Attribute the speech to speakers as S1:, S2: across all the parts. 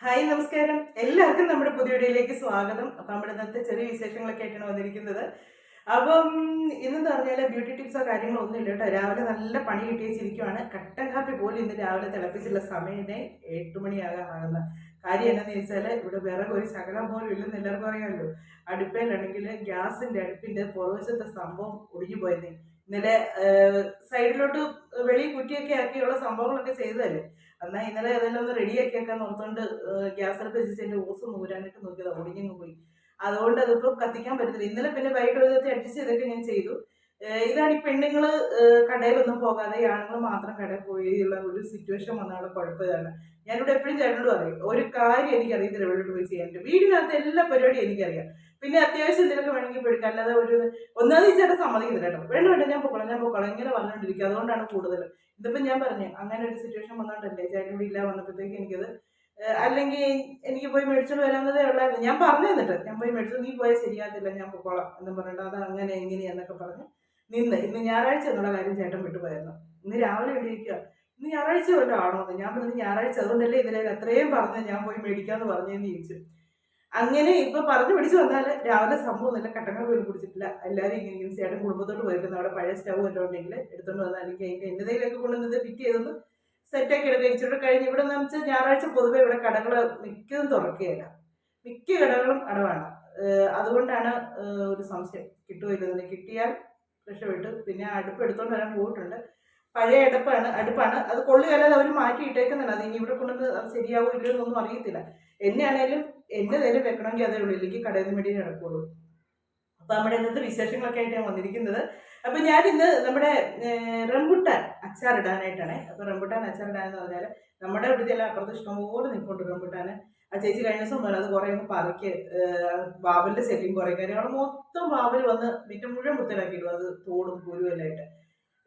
S1: Hi നമസ്കാരം. എല്ലാവർക്കും നമ്മുടെ പുതിയ വീഡിയോയിലേക്ക് സ്വാഗതം. അപ്പം നമ്മുടെ ഇന്നത്തെ ചെറിയ വിശേഷങ്ങളൊക്കെ ആയിട്ടാണ് വന്നിരിക്കുന്നത്. അപ്പം ഇന്നെന്ന് പറഞ്ഞാൽ ബ്യൂട്ടി ടിപ്സോ കാര്യങ്ങളോ ഒന്നും ഇല്ല കേട്ടോ. രാവിലെ നല്ല പണി കിട്ടി വെച്ചിരിക്കുവാണ്. കട്ടൻ കാപ്പി പോലും ഇന്ന് രാവിലെ തിളപ്പിച്ചുള്ള സമയത്തെ 8 മണിയാകാറാകുന്ന കാര്യം എന്നാന്ന് ചോദിച്ചാൽ ഇവിടെ വിറക് ഒരു ശകലം പോലും ഇല്ലെന്ന് എല്ലാവർക്കും അറിയാമല്ലോ. അടുപ്പയിലാണെങ്കിൽ അടുപ്പിന്റെ പുറവശത്തെ സംഭവം ഒടിഞ്ഞു പോയത്. ഇന്നലെ സൈഡിലോട്ട് വെളി കുറ്റിയൊക്കെ ആക്കിയുള്ള സംഭവങ്ങളൊക്കെ ചെയ്തതല്ലേ. എന്നാൽ ഇന്നലെ അതെല്ലാം ഒന്ന് റെഡിയാക്കിയേക്കാൻ ഓർത്തുകൊണ്ട് ഗ്യാസ് അടുപ്പ് വെച്ചിട്ട് എൻ്റെ ഓസ് നൂരാനായിട്ട് നോക്കിയത് ഒടിഞ്ഞങ്ങ് പോയി. അതുകൊണ്ട് അതിപ്പോൾ കത്തിക്കാൻ പറ്റത്തില്ല. ഇന്നലെ പിന്നെ വൈകിട്ട് ഒരു ദിവസത്തെ അഡ്ജസ്റ്റ് ചെയ്തൊക്കെ ഞാൻ ചെയ്തു. ഇതാണ് ഈ പെണ്ണുങ്ങൾ കടയിലൊന്നും പോകാതെ ആണുങ്ങൾ മാത്രം കടയിൽ പോയി ഉള്ള ഒരു സിറ്റുവേഷൻ വന്നുള്ള കുഴപ്പം ഇതാണ്. ഞാനിവിടെ എപ്പോഴും ചേട്ടനോട് പറയും, ഒരു കാര്യം എനിക്കറിയത്തില്ല എവിടെയോട്ട് പോയി ചെയ്യാനുണ്ട്. വീടിനകത്ത് എല്ലാ പരിപാടിയും എനിക്കറിയാം. പിന്നെ അത്യാവശ്യം എന്തെങ്കിലുമൊക്കെ വേണമെങ്കിൽ പോയിക്കാം. അല്ലാതെ ഒരു ഒന്നാമത് ഈ ചേട്ടൻ സമ്മതിക്കുന്നില്ല കേട്ടോ. വേണ്ട ഞാൻ പൊക്കോളാം ഇങ്ങനെ പറഞ്ഞുകൊണ്ടിരിക്കും. അതുകൊണ്ടാണ് കൂടുതൽ. ഇതിപ്പം ഞാൻ പറഞ്ഞു അങ്ങനെ ഒരു സിറ്റുവേഷൻ വന്നോണ്ടല്ലേ ചേട്ടൻ ഇവിടെ ഇല്ല വന്നപ്പോഴത്തേക്ക് എനിക്കത് അല്ലെങ്കിൽ എനിക്ക് പോയി മേടിച്ചോണ്ട് വരാവുന്നതേ ഉള്ളായിരുന്നു. ഞാൻ പറഞ്ഞു തന്നിട്ട് ഞാൻ പോയി മേടിച്ചു, നീ പോയാൽ ശരിയാകത്തില്ല, ഞാൻ പൊക്കോളാം എന്ന് പറഞ്ഞിട്ട് അത് അങ്ങനെ എങ്ങനെയാന്നൊക്കെ പറഞ്ഞ് ഇന്ന് ഞായറാഴ്ച എന്നുള്ള കാര്യം ചേട്ടൻ വിട്ടുപോയിരുന്നു. ഇന്ന് രാവിലെ എഴുതിയിരിക്കുക, ഇന്ന് ഞായറാഴ്ച വല്ലതും ആണോ എന്ന്. ഞാൻ പറഞ്ഞു ഞായറാഴ്ച, അതുകൊണ്ടല്ലേ ഇതിലെ അത്രയും പറഞ്ഞ് ഞാൻ പോയി മേടിക്കാന്ന് പറഞ്ഞെന്ന് ചോദിച്ചു. അങ്ങനെ ഇപ്പൊ പറഞ്ഞു പിടിച്ചു വന്നാൽ രാവിലെ സംഭവം നല്ല കട്ടങ്ങൾ പോലും കുടിച്ചിട്ടില്ല. എല്ലാവരും ഇങ്ങനെ ചേട്ടൻ കുടുംബത്തോട്ട് പോയിരിക്കുന്നു. അവിടെ പഴയ സ്റ്റവ് വല്ലതും ഉണ്ടെങ്കിൽ എടുത്തോണ്ട് വന്നാൽ എനിക്ക് അതിന്റെ എന്റേതിലൊക്കെ കൊണ്ടുവന്നത് ഫിറ്റ് ചെയ്തൊന്ന് സെറ്റാക്കി എടുക്കുക. ഇച്ചിരി കഴിഞ്ഞ് ഇവിടെ എന്ന് വെച്ചാൽ ഞായറാഴ്ച പൊതുവെ ഇവിടെ കടകൾ മിക്കതും തുറക്കുകയില്ല. മിക്ക കടകളും അടവാണ്. അതുകൊണ്ടാണ് ഒരു സംശയം കിട്ടുമില്ലെന്ന്. കിട്ടിയാൽ രക്ഷപ്പെട്ടു. പിന്നെ അടുപ്പ് എടുത്തോണ്ട് വരാൻ പോയിട്ടുണ്ട്. പഴയ അടുപ്പാണ് അത് കൊള്ളുകയല്ലാതെ അവർ മാറ്റി ഇട്ടേക്കുന്നുണ്ട്. അത് ഇനി ഇവിടെ കൊണ്ടുവന്ന് അത് ശരിയാവോ ഇല്ലയോ എന്നൊന്നും അറിയത്തില്ല. എന്നെയാണേലും എൻ്റെ നേരം വെക്കണമെങ്കിൽ അതേ ഉള്ളൂ, ഇല്ലെങ്കിൽ കടയിൽ നിന്ന് മേടി നടക്കുള്ളൂ. അപ്പൊ നമ്മുടെ ഇന്നത്തെ വിശേഷങ്ങളൊക്കെ ആയിട്ട് ഞാൻ വന്നിരിക്കുന്നത്. അപ്പൊ ഞാൻ ഇന്ന് നമ്മുടെ റംബുട്ടാൻ അച്ചാറിടാനായിട്ടാണ്. അപ്പൊ റംബുട്ടാൻ അച്ചാറിടാനെന്ന് പറഞ്ഞാൽ നമ്മുടെ ഇവിടുത്തെ എല്ലാം അപ്പുറത്ത് ഇഷ്ടംപോലെ നിൽപ്പുണ്ട് റംബുട്ടാൻ. ആ ചേച്ചി കഴിഞ്ഞ ദിവസം പറഞ്ഞു അത് കുറെ അങ്ങ് പറക്കി വാവലിന്റെ ശല്യം കുറെ കാര്യം അവിടെ മൊത്തം വാവൽ വന്ന് മിറ്റം മുഴുവൻ വൃത്തിയാക്കിയിടും, അത് തോടും കുരുവും എല്ലാം ആയിട്ട്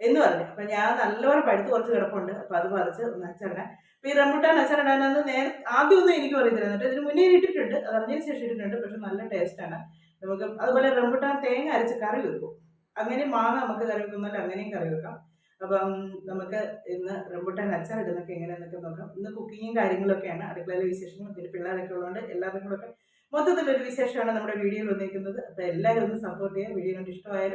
S1: എന്ന് പറഞ്ഞു. അപ്പൊ ഞാൻ നല്ലപോലെ പഴുത്ത് കുറച്ച് കിടപ്പുണ്ട്. അപ്പൊ അത് പറിച്ച് ഒന്ന് അച്ചാറിടാൻ. അപ്പൊ ഈ റംബുട്ടാൻ അച്ചാറിടാനെന്ന് ആദ്യമൊന്നും എനിക്ക് അറിയത്തില്ല. എന്നിട്ട് ഇതിന് മുന്നേ ഇട്ടിട്ടുണ്ട്, അത് അറിഞ്ഞതിന് ശേഷം ഇട്ടിട്ടുണ്ട്. പക്ഷെ നല്ല ടേസ്റ്റാണ്. നമുക്ക് അതുപോലെ റംബുട്ടാൻ തേങ്ങ അരച്ച് കറി വെക്കും. അങ്ങനെ മാങ്ങ നമുക്ക് കറി വെക്കുന്നല്ല, അങ്ങനെയും കറി വെക്കാം. അപ്പം നമുക്ക് ഇന്ന് റംബുട്ടാൻ അച്ചാറിടുന്നൊക്കെ എങ്ങനെയാന്നൊക്കെ നോക്കാം. ഇന്ന് കുക്കിങ്ങും കാര്യങ്ങളൊക്കെയാണ്, അടുക്കളയിലെ വിശേഷങ്ങളും. പിന്നെ പിള്ളേരൊക്കെ ഉള്ളതുകൊണ്ട് എല്ലാവരും കൂടെ മൊത്തത്തിലൊരു വിശേഷമാണ് നമ്മുടെ വീഡിയോയിൽ വന്നിരിക്കുന്നത്. അപ്പൊ എല്ലാവരും ഒന്ന് സപ്പോർട്ട് ചെയ്യുക. വീഡിയോ കണ്ട് ഇഷ്ടമായാൽ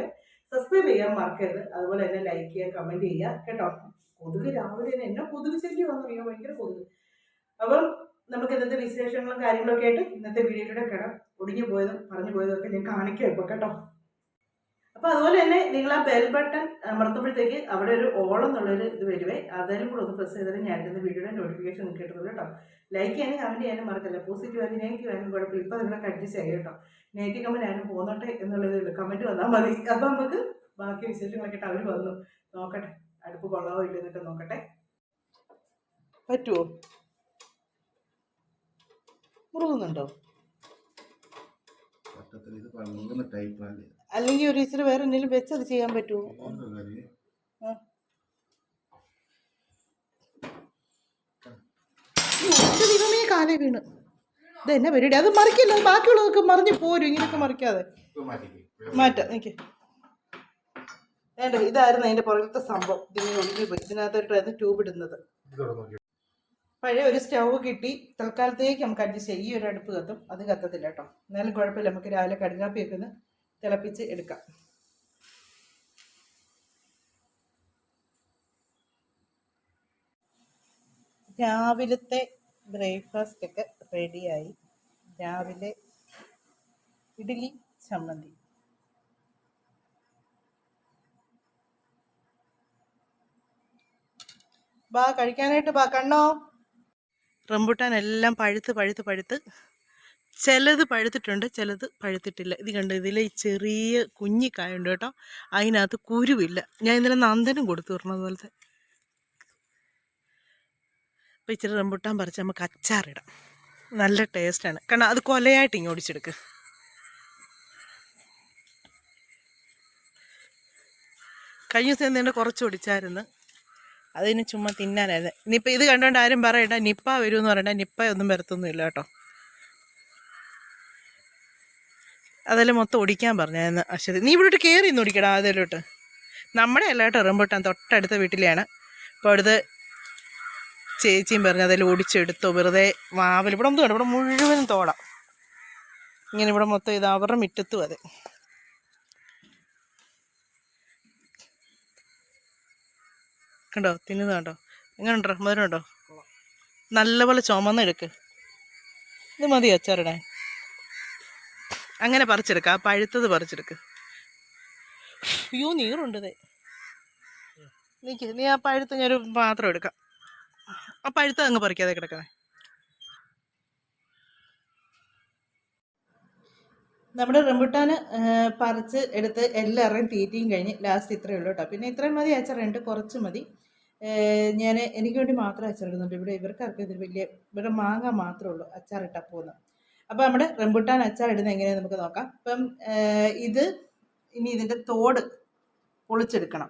S1: സബ്സ്ക്രൈബ് ചെയ്യാൻ മറക്കരുത്. അതുപോലെ തന്നെ ലൈക്ക് ചെയ്യുക, കമന്റ് ചെയ്യുക കേട്ടോ. കൊതുക് രാവിലെ തന്നെ എന്നെ കൊതുക് ശല്യം വന്നു, ഭയങ്കര കൊതുക്. അപ്പം നമുക്ക് ഇന്നത്തെ വിശേഷങ്ങളും കാര്യങ്ങളൊക്കെ ആയിട്ട് ഇന്നത്തെ വീഡിയോയിലൂടെ കിടം ഒടിഞ്ഞു പോയതും പറഞ്ഞു പോയതും ഒക്കെ ഞാൻ കാണിക്കാം ഇപ്പൊ കേട്ടോ. അപ്പൊ അതുപോലെ തന്നെ നിങ്ങൾ ആ ബെൽ ബട്ടൺ അമർത്തുമ്പോഴത്തേക്ക് അവിടെ ഒരു ഓളം എന്നുള്ളൊരു ഇത് വരുവേ. അതായാലും കൂടെ ഒന്ന് പ്രസ് ചെയ്താലും ഞാൻ ഇടുന്ന വീഡിയോയുടെ നോട്ടിഫിക്കേഷൻ കിട്ടുള്ളൂ കേട്ടോ. ലൈക്ക് ചെയ്യാനും കമന്റ് ചെയ്യാനും മറക്കല്ല. പോസിറ്റീവ് ആയാലും നെഗറ്റീവ് ആയാലും കുഴപ്പമില്ല. ഇപ്പൊ നിങ്ങളൊക്കെ അഡ്ജസ്റ്റ് ആയി കേട്ടോ. നെഗറ്റീവ് കമന്റ് ആയാലും പോന്നോട്ടെ എന്നുള്ളതിൽ കമന്റ് വന്നാൽ മതി. അപ്പൊ നമുക്ക് ബാക്കി വിശേഷങ്ങളൊക്കെ അവർ വന്നു നോക്കട്ടെ. അടുപ്പ് കൊള്ളാവോ ഇല്ലെന്നൊക്കെ നോക്കട്ടെ. പറ്റുമോ? മുറുകുന്നുണ്ടോ? അല്ലെങ്കിൽ ഒരു ഇച്ചിരി വേറെ എന്തെങ്കിലും വെച്ച് അത് ചെയ്യാൻ പറ്റുമോ? ദൈവമേ, കാലേ വീണ്. ഇത് എന്നെ പരിപാടി? അത് മറിക്കില്ല, ബാക്കിയുള്ളതൊക്കെ മറിഞ്ഞ് പോരും. ഇങ്ങനെയൊക്കെ മറിക്കാതെ മാറ്റാം. എനിക്ക് വേണ്ട. ഇതായിരുന്നു അതിന്റെ പുറകിലത്തെ സംഭവം. ഇതിങ്ങനെ ഒഴിഞ്ഞു പോയി. ഇതിനകത്തോട്ടായിരുന്നു ട്യൂബ് ഇടുന്നത്. പഴയ ഒരു സ്റ്റവ് കിട്ടി. തൽക്കാലത്തേക്ക് നമുക്ക് അഡ്ജസ്റ്റ് ചെയ്യാം. ഈ ഒരു അടുപ്പ് കത്തും, അത് കത്തത്തില്ല കേട്ടോ. എന്നാലും കുഴപ്പമില്ല. നമുക്ക് രാവിലെ കടുങ്കാപ്പിയൊക്കെ ഒന്ന് തിളപ്പിച്ച് എടുക്കാം. രാവിലത്തെ ബ്രേക്ക്ഫാസ്റ്റ് ഒക്കെ റെഡിയായി. രാവിലെ ഇഡ്ഡലി ചമ്മന്തി. ബാ കഴിക്കാനായിട്ട് ബാ കണ്ണോ. റംബുട്ടാൻ എല്ലാം പഴുത്ത് ചിലത് പഴുത്തിട്ടുണ്ട്, ചിലത് പഴുത്തിട്ടില്ല. ഇത് കണ്ടോ, ഇതിൽ ചെറിയ കുഞ്ഞിക്കായുണ്ട് കേട്ടോ. അതിനകത്ത് കുരുവില്ല. ഞാൻ ഇന്നലെ നന്ദനം കൊടുത്തു പറഞ്ഞ പോലത്തെ. അപ്പോൾ ഇച്ചിരി റംബുട്ടാൻ പറിച്ച് നമുക്ക് അച്ചാറിടാം. നല്ല ടേസ്റ്റാണ്. കാരണം അത് കൊലയായിട്ട് ഇങ്ങ് ഒടിച്ചെടുക്ക്. കഴിഞ്ഞ ദിവസം എന്തെങ്കിലും കുറച്ച് ഒടിച്ചായിരുന്നു, അതിന് ചുമ്മാ തിന്നാനായിരുന്നു. ഇനിയിപ്പോൾ ഇത് കണ്ടുകൊണ്ട് ആരും പറയണ്ട നിപ്പ വരുമെന്ന് പറയണ്ട. നിപ്പ ഒന്നും വരത്തൊന്നുമില്ല കേട്ടോ. അതെല്ലാം മൊത്തം ഒടിക്കാൻ പറഞ്ഞായിരുന്നു അശ്വതി. നീ ഇവിടോട്ട് കയറി ഇന്ന് ഒടിക്കടാ അതിലോട്ട്. നമ്മുടെ അല്ല കേട്ടോ റംബുട്ടാൻ, തൊട്ടടുത്ത വീട്ടിലെയാണ്. അപ്പോൾ അടുത്ത് ചേച്ചിയും പറഞ്ഞു അതിൽ ഓടിച്ചെടുത്തോ, വെറുതെ വാവൽ ഇവിടെ ഒന്നും ഇവിടെ മുഴുവനും തോടാം. ഇങ്ങനെ ഇവിടെ മൊത്തം ഇത് അവരുടെ മുറ്റത്തും അതെ. കണ്ടോ തിന്നത് കണ്ടോ, എങ്ങനെ ഉണ്ടോ, മധുരം ഉണ്ടോ? നല്ലപോലെ ചുമന്നെടുക്ക്. ഇത് മതി അച്ചാറിടാൻ. അങ്ങനെ പറിച്ചെടുക്ക, ആ പഴുത്തത് പറിച്ചെടുക്ക്. അയ്യോ നീറുണ്ട് ഇതേ. നീ ആ പഴുത്ത ഞാനൊരു പാത്രം എടുക്കാം. ആ പഴുത്തത് അങ്ങ് പറിക്കാതെ കിടക്കണേ. നമ്മുടെ റംബുട്ടാന് പറിച്ച് എടുത്ത് എല്ലാവരുടെയും തീറ്റയും കഴിഞ്ഞ് ലാസ്റ്റ് ഇത്രയേ ഉള്ളൂ കേട്ടോ. പിന്നെ ഇത്രയും മതി അച്ചാറുണ്ട്, കുറച്ച് മതി. ഞാൻ എനിക്ക് വേണ്ടി മാത്രം അച്ചാറിടുന്നുണ്ട്. ഇവർക്കാർക്കും ഇത് വലിയ, ഇവിടെ മാങ്ങ മാത്രമേ ഉള്ളൂ അച്ചാറിട്ടാൽ പോകുന്നത്. അപ്പോൾ നമ്മുടെ റംബുട്ടാൻ അച്ചാറിടുന്നത് എങ്ങനെയാണെന്ന് നമുക്ക് നോക്കാം. അപ്പം ഇത് ഇനി ഇതിൻ്റെ തോട് പൊളിച്ചെടുക്കണം.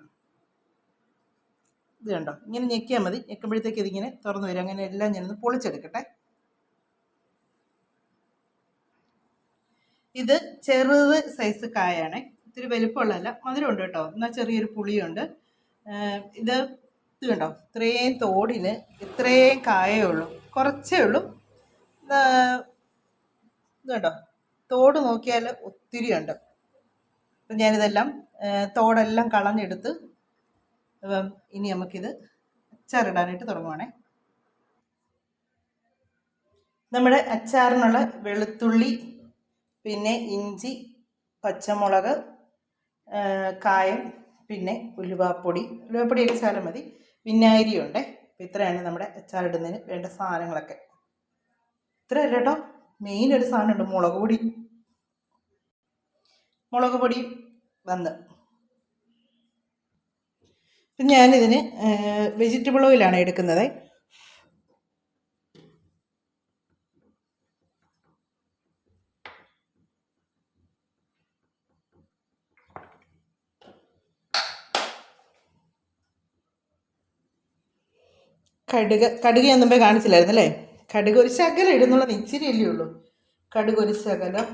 S1: ഇത് കണ്ടോ, ഇങ്ങനെ ഞെക്കിയാൽ മതി. ഞെക്കുമ്പോഴത്തേക്ക് ഇതിങ്ങനെ തുറന്നു വരും. അങ്ങനെ എല്ലാം ഞാനൊന്ന് പൊളിച്ചെടുക്കട്ടെ. ഇത് ചെറുത് സൈസ് കായാണ്, ഇത്തിരി വലിപ്പമുള്ളതല്ല. മധുരമുണ്ട് കേട്ടോ, എന്നാൽ ചെറിയൊരു പുളിയുണ്ട്. ഇത് കണ്ടോ, ഇത്രയും തോടിന് ഇത്രയും കായേ ഉള്ളൂ, കുറച്ചേ ഉള്ളൂ. ഇത് കണ്ടോ, തോട് നോക്കിയാൽ ഒത്തിരി ഉണ്ട്. അപ്പം ഞാനിതെല്ലാം തോടെല്ലാം കളഞ്ഞെടുത്ത് ഇനി നമുക്കിത് അച്ചാറിടാനായിട്ട് തുടങ്ങുവാണേ. നമ്മുടെ അച്ചാറിനുള്ള വെളുത്തുള്ളി, പിന്നെ ഇഞ്ചി, പച്ചമുളക്, കായം, പിന്നെ ഉലുവാപ്പൊടിയൊക്കെ ശകലം മതി. വിനാഗിരിയുണ്ട്. അപ്പം ഇത്രയാണ് നമ്മുടെ അച്ചാറിടുന്നതിന് വേണ്ട സാധനങ്ങളൊക്കെ. ഇത്രയല്ല കേട്ടോ, മെയിൻ ഒരു സാധനമുണ്ട്, മുളക് പൊടി വന്ന്. അപ്പം ഞാനിതിന് വെജിറ്റബിൾ ഓയിലാണ് എടുക്കുന്നത്. കടുക് ഞാൻ മുമ്പേ കാണിച്ചില്ലായിരുന്നു അല്ലേ. കടുക് ഒരു ശകലം ഇടുന്നുള്ള ഇച്ചിരി അല്ലേ ഉള്ളൂ. കടുക് ഒരു ശകലം,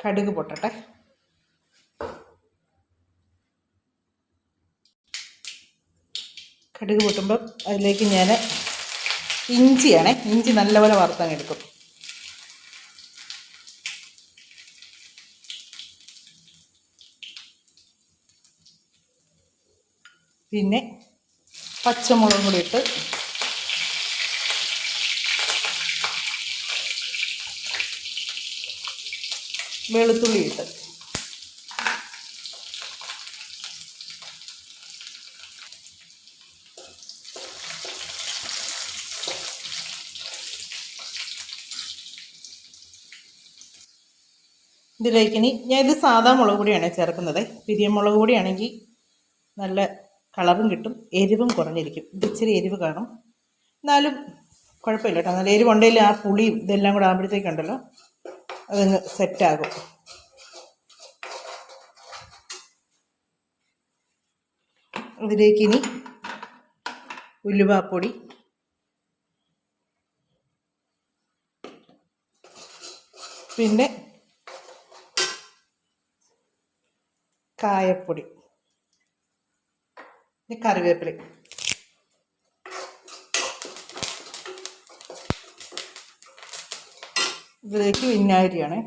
S1: കടുക് പൊട്ടട്ടെ. കടുക് പൊട്ടുമ്പം അതിലേക്ക് ഞാൻ ഇഞ്ചി നല്ലപോലെ വറുത്തങ്ങെടുക്കും. പിന്നെ പച്ചമുളകും കൂടി ഇട്ട് വെളുത്തുള്ളി ഇട്ട് ഇതിലേക്ക് ഇനി ഞാൻ ഇത് സാധാ മുളക് പൊടിയാണ് ചേർക്കുന്നത്. പിരിയമുളക് പൊടിയാണെങ്കിൽ നല്ല കളറും കിട്ടും, എരിവും കുറഞ്ഞിരിക്കും. ഇത് ഇച്ചിരി എരിവ് കാണും, എന്നാലും കുഴപ്പമില്ല കേട്ടോ. നല്ല എരിവുണ്ടെങ്കിൽ ആ പുളിയും ഇതെല്ലാം കൂടെ ആകുമ്പോഴത്തേക്കുണ്ടല്ലോ അതങ്ങ് സെറ്റാകും. ഇതിലേക്ക് ഇനി ഉലുവാപ്പൊടി, പിന്നെ കായപ്പൊടി, കറിവേപ്പില, ഇതിലേക്ക് വിനാഗിരിയാണ്.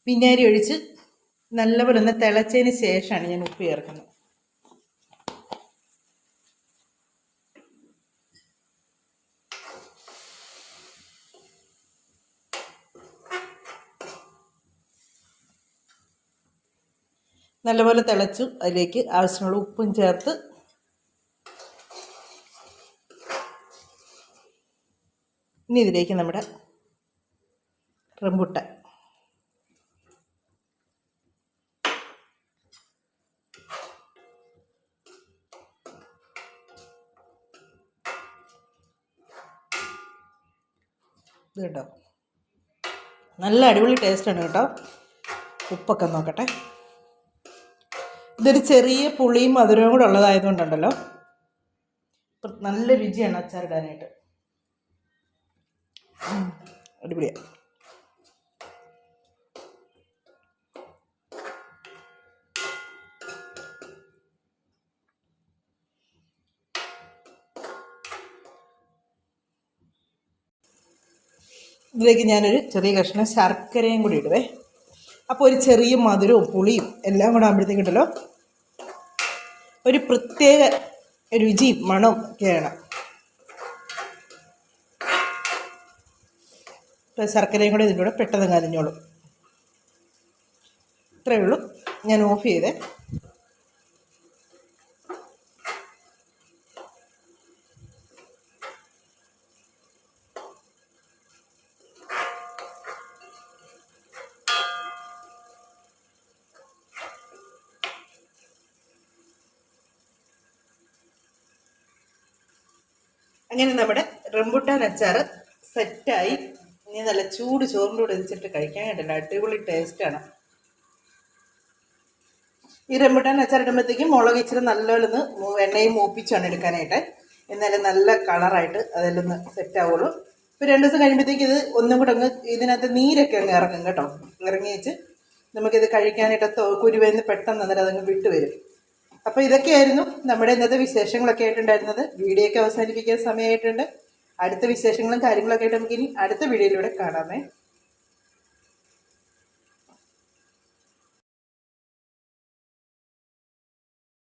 S1: വിനാഗിരി ഒഴിച്ച് നല്ലപോലെ ഒന്ന് തിളച്ചതിന് ശേഷമാണ് ഞാൻ ഉപ്പ് ചേർക്കുന്നത്. നല്ലപോലെ തിളച്ചു, അതിലേക്ക് ആവശ്യമുള്ള ഉപ്പും ചേർത്ത് ഇനി ഇതിലേക്ക് നമ്മുടെ റംബുട്ടാൻ ഇത് കേട്ടോ, നല്ല അടിപൊളി ടേസ്റ്റാണ് കേട്ടോ. ഉപ്പൊക്കെ നോക്കട്ടെ. ഇതൊരു ചെറിയ പുളിയും മധുരവും കൂടെ ഉള്ളതായതുകൊണ്ടുണ്ടല്ലോ നല്ല രുചിയാണ് അച്ചാറിടാനായിട്ട്. അടിപൊളിയാണ്. ഇതിലേക്ക് ഞാനൊരു ചെറിയ കഷ്ണം ശർക്കരയും കൂടി ഇടുവേ. അപ്പോൾ ഒരു ചെറിയ മധുരവും പുളിയും എല്ലാം കൂടെ ആകുമ്പോഴത്തേക്കിട്ടല്ലോ ഒരു പ്രത്യേക രുചിയും മണവും ഒക്കെയാണ്. ഇപ്പോൾ ശർക്കരയും കൂടെ ഇതിൻ്റെ കൂടെ പെട്ടെന്ന് കരഞ്ഞോളും. ഇത്രയേ ഉള്ളൂ. ഞാൻ ഓഫ് ചെയ്തേ. അങ്ങനെ നമ്മുടെ റംബുട്ടാൻ അച്ചാർ സെറ്റായി. ഇനി നല്ല ചൂട് ചോറിൻ്റെ കൂടെ വെച്ചിട്ട് കഴിക്കാൻ കേട്ടില്ല, അടിപൊളി ടേസ്റ്റാണ്. ഈ റംബുട്ടാൻ അച്ചാർ ഇടുമ്പോഴത്തേക്കും മുളക് ഇച്ചിരി നല്ലോണം എണ്ണയും മൂപ്പിച്ചാണ് എടുക്കാനായിട്ട്. എന്നാലും നല്ല കളറായിട്ട് അതെല്ലാം സെറ്റാവുള്ളൂ. ഇപ്പോൾ 2 ദിവസം കഴിയുമ്പോഴത്തേക്ക് ഇത് ഒന്നും കൂടെ അങ്ങ് ഇതിനകത്ത് നീരൊക്കെ അങ്ങ് ഇറങ്ങും കേട്ടോ. ഇറങ്ങി വെച്ച് നമുക്കിത് കഴിക്കാനായിട്ട് കുരുവെന്ന് പെട്ടെന്ന് അന്നേരം അതങ്ങ് വിട്ട് വരും. അപ്പോൾ ഇതൊക്കെയായിരുന്നു നമ്മുടെ ഇന്നത്തെ വിശേഷങ്ങളൊക്കെ ആയിട്ടുണ്ടായിരുന്നത്. വീഡിയോ ഒക്കെ അവസാനിപ്പിക്കാൻ സമയമായിട്ടുണ്ട്. അടുത്ത വിശേഷങ്ങളും കാര്യങ്ങളൊക്കെ ആയിട്ട് നമുക്കിനി അടുത്ത വീഡിയോയിലൂടെ കാണാമേ.